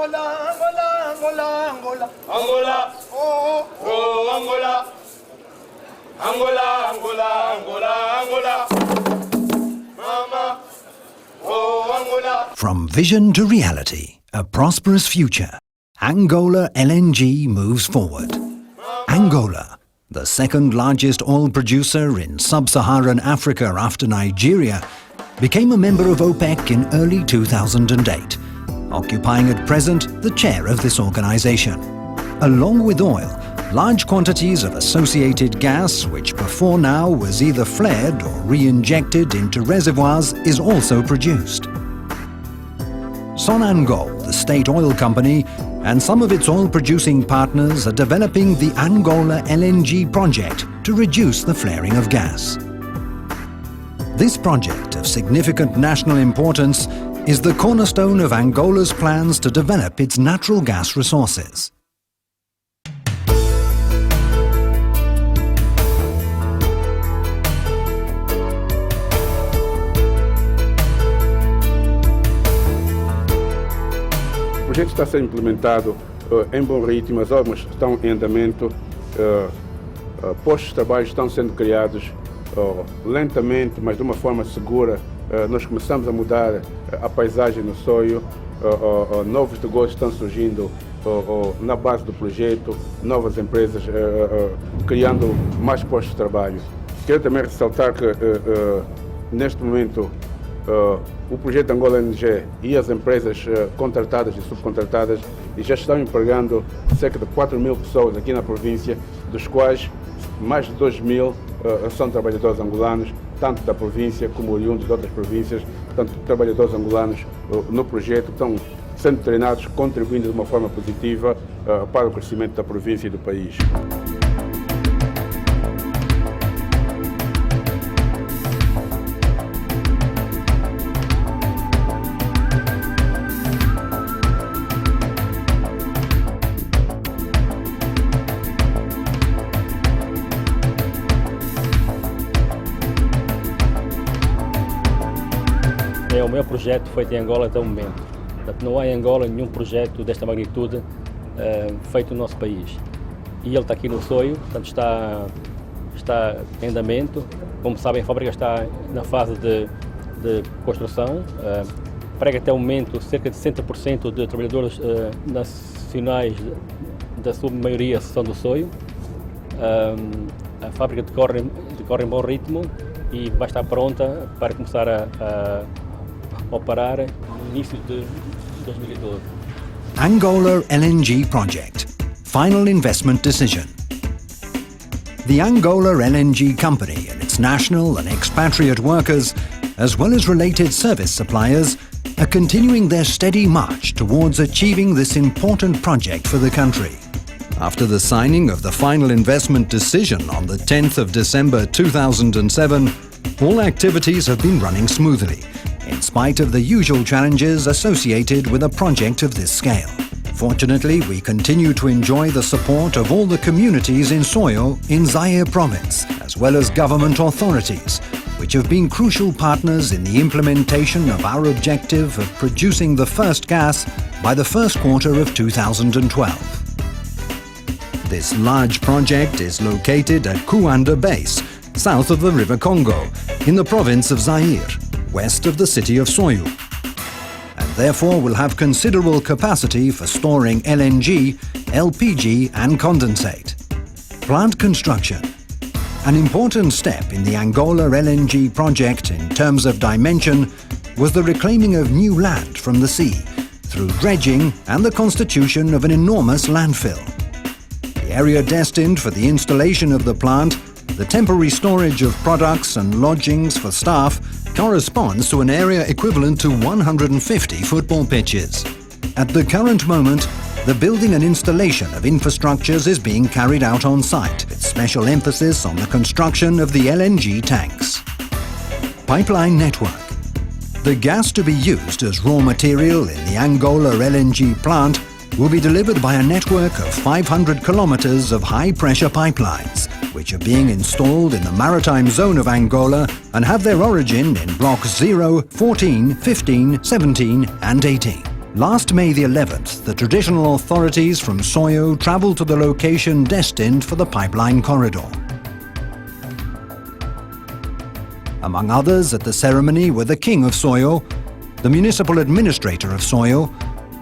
Angola, Angola, Angola, Angola. Angola, Oh, oh Angola. Angola, Angola, Angola, Angola. Mama, oh Angola. From vision to reality, a prosperous future. Angola LNG moves forward. Angola, the second largest oil producer in sub-Saharan Africa after Nigeria, became a member of OPEC in early 2008, occupying at present the chair of this organization. Along with oil, large quantities of associated gas, which before now was either flared or re-injected into reservoirs, is also produced. Sonangol, the state oil company, and some of its oil-producing partners are developing the Angola LNG project to reduce the flaring of gas. This project of significant national importance is the cornerstone of Angola's plans to develop its natural gas resources. O projeto está a ser implementado em bom ritmo, as obras estão em andamento, postos de trabalho estão sendo criados lentamente, mas de uma forma segura. Nós começamos a mudar a paisagem no soio, novos negócios estão surgindo na base do projeto, novas empresas criando mais postos de trabalho. Quero também ressaltar que neste momento o projeto Angola LNG e as empresas contratadas e subcontratadas já estão empregando cerca de 4.000 pessoas aqui na província, dos quais mais de 2.000 são trabalhadores angolanos, tanto da província como oriundos de outras províncias. Portanto, trabalhadores angolanos no projeto estão sendo treinados, contribuindo de uma forma positiva para o crescimento da província e do país. É o maior projeto feito em Angola até o momento. Portanto, não há em Angola nenhum projeto desta magnitude feito no nosso país. E ele está aqui no soio, portanto está em andamento. Como sabem, a fábrica está na fase de construção. Emprega até o momento cerca de 60% de trabalhadores nacionais, da sua maioria são do soio. A fábrica decorre em bom ritmo e vai estar pronta para começar a operar no início de 2012. Angola LNG Project. Final investment decision. The Angola LNG Company and its national and expatriate workers, as well as related service suppliers, are continuing their steady march towards achieving this important project for the country. After the signing of the final investment decision on the 10th of December 2007, all activities have been running smoothly, in spite of the usual challenges associated with a project of this scale. Fortunately, we continue to enjoy the support of all the communities in Soyo in Zaire province, as well as government authorities, which have been crucial partners in the implementation of our objective of producing the first gas by the first quarter of 2012. This large project is located at Kuanda Base, south of the River Congo, in the province of Zaire, west of the city of Soyo, and therefore will have considerable capacity for storing LNG, LPG and condensate. Plant construction. An important step in the Angola LNG project in terms of dimension was the reclaiming of new land from the sea through dredging and the constitution of an enormous landfill. The area destined for the installation of the plant, the temporary storage of products and lodgings for staff, corresponds to an area equivalent to 150 football pitches. At the current moment, the building and installation of infrastructures is being carried out on site, with special emphasis on the construction of the LNG tanks. Pipeline network. The gas to be used as raw material in the Angola LNG plant will be delivered by a network of 500 kilometers of high-pressure pipelines, which are being installed in the maritime zone of Angola and have their origin in blocks 0, 14, 15, 17 and 18. Last May the 11th, the traditional authorities from Soyo travelled to the location destined for the pipeline corridor. Among others at the ceremony were the King of Soyo, the Municipal Administrator of Soyo,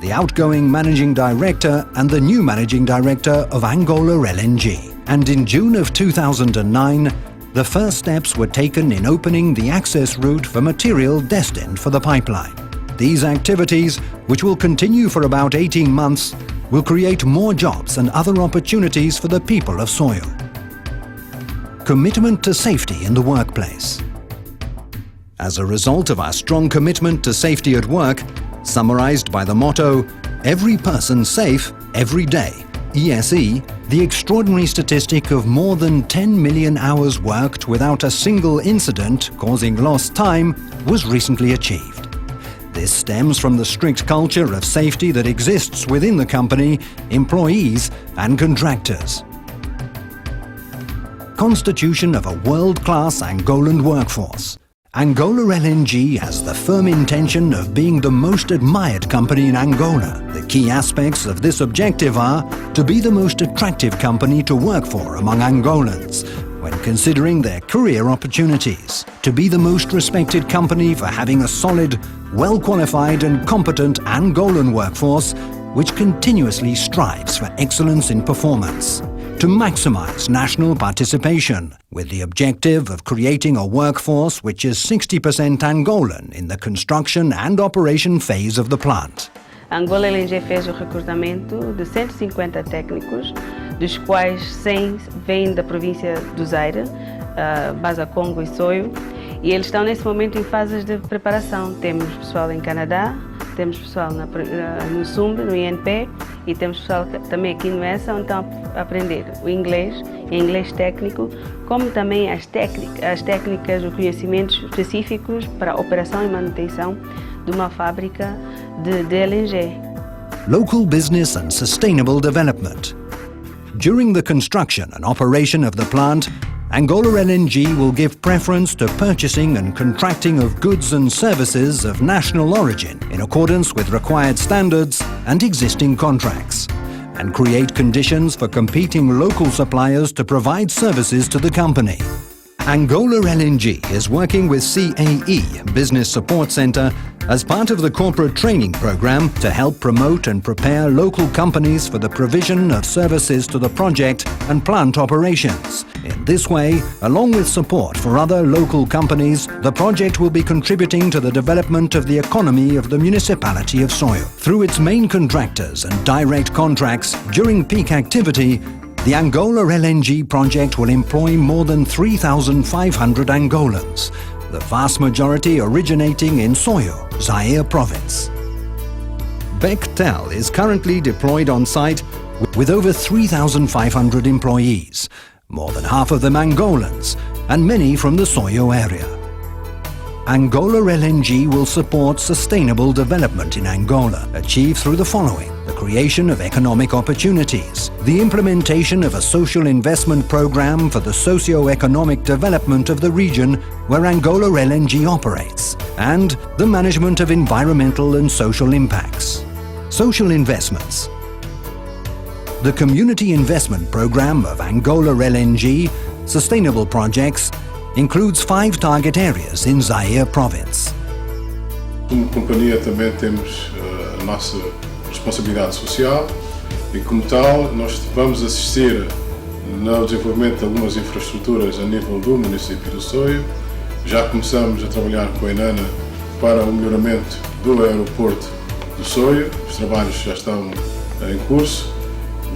the outgoing Managing Director and the new Managing Director of Angola LNG. And in June of 2009, the first steps were taken in opening the access route for material destined for the pipeline. These activities, which will continue for about 18 months, will create more jobs and other opportunities for the people of Soyo. Commitment to safety in the workplace. As a result of our strong commitment to safety at work, summarized by the motto, "Every person safe, every day," ESE, the extraordinary statistic of more than 10 million hours worked without a single incident causing lost time was recently achieved. This stems from the strict culture of safety that exists within the company, employees and contractors. Constitution of a world-class Angolan workforce. Angola LNG has the firm intention of being the most admired company in Angola. The key aspects of this objective are to be the most attractive company to work for among Angolans when considering their career opportunities, to be the most respected company for having a solid, well-qualified and competent Angolan workforce which continuously strives for excellence in performance, to maximize national participation with the objective of creating a workforce which is 60% Angolan in the construction and operation phase of the plant. Angola LNG fez o recrutamento de 150 técnicos, dos quais 100 vêm da província do Zaire, Baza Congo e Soyo, e eles estão nesse momento em fases de preparação. Temos pessoal em Canadá, temos pessoal no SUMB, no INP, e temos pessoal também aqui no ESA, onde estão a aprender o inglês técnico, como também as técnicas, os conhecimentos específicos para a operação e manutenção de uma fábrica de LNG. Local business and sustainable development. During the construction and operation of the plant, Angola LNG will give preference to purchasing and contracting of goods and services of national origin in accordance with required standards and existing contracts, and create conditions for competing local suppliers to provide services to the company. Angola LNG is working with CAE, Business Support Center, as part of the corporate training program to help promote and prepare local companies for the provision of services to the project and plant operations. In this way, along with support for other local companies, the project will be contributing to the development of the economy of the municipality of Soyo. Through its main contractors and direct contracts during peak activity, the Angola LNG project will employ more than 3,500 Angolans, the vast majority originating in Soyo, Zaire province. Bechtel is currently deployed on site with over 3,500 employees, more than half of them Angolans, and many from the Soyo area. Angola LNG will support sustainable development in Angola, achieved through the following: the creation of economic opportunities, the implementation of a social investment program for the socio-economic development of the region where Angola LNG operates, and the management of environmental and social impacts. Social investments. The Community Investment Program of Angola LNG, sustainable projects, includes 5 target areas in Zaire province. Como companhia também temos a nossa responsabilidade social e, como tal, nós vamos assistir no desenvolvimento de algumas infraestruturas a nível do município do Soio. Já começamos a trabalhar com a ENANA para o melhoramento do aeroporto do Soio. Os trabalhos já estão em curso.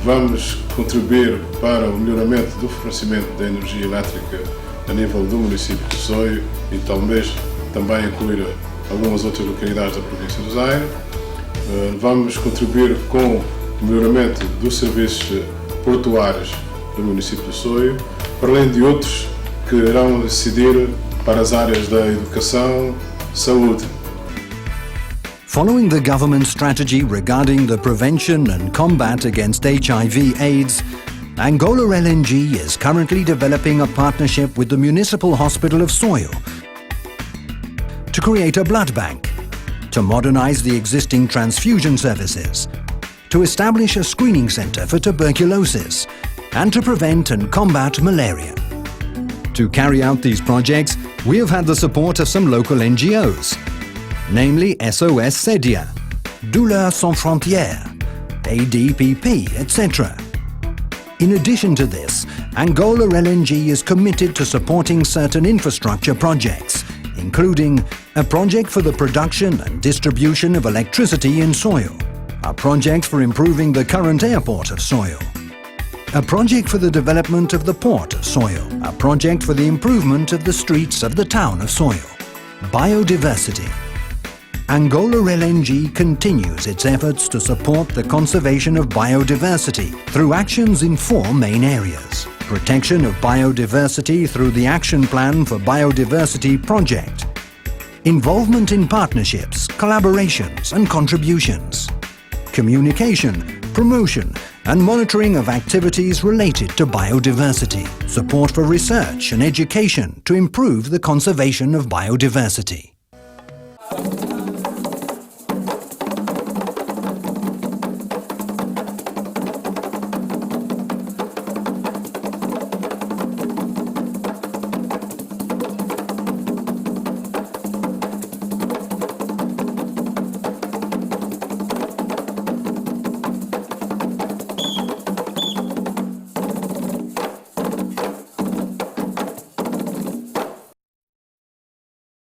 Vamos contribuir para o melhoramento do fornecimento da energia elétrica a nível do município de Soio e talvez também incluir algumas outras localidades da província do Zaire. Vamos contribuir com o melhoramento dos serviços portuários do município de Soio, para além de outros que irão decidir para as áreas da educação, saúde. Following the government strategy regarding the prevention and combat against HIV/AIDS, Angola LNG is currently developing a partnership with the Municipal Hospital of Soyo to create a blood bank, to modernize the existing transfusion services, to establish a screening center for tuberculosis, and to prevent and combat malaria. To carry out these projects, we have had the support of some local NGOs, namely SOS Sedia, Douleurs Sans Frontières, ADPP, etc. In addition to this, Angola LNG is committed to supporting certain infrastructure projects, including a project for the production and distribution of electricity in Soil, a project for improving the current airport of Soil, a project for the development of the port of Soil, a project for the improvement of the streets of the town of Soil. Biodiversity. Angola LNG continues its efforts to support the conservation of biodiversity through actions in 4 main areas. Protection of biodiversity through the Action Plan for Biodiversity Project. Involvement in partnerships, collaborations and contributions. Communication, promotion and monitoring of activities related to biodiversity. Support for research and education to improve the conservation of biodiversity.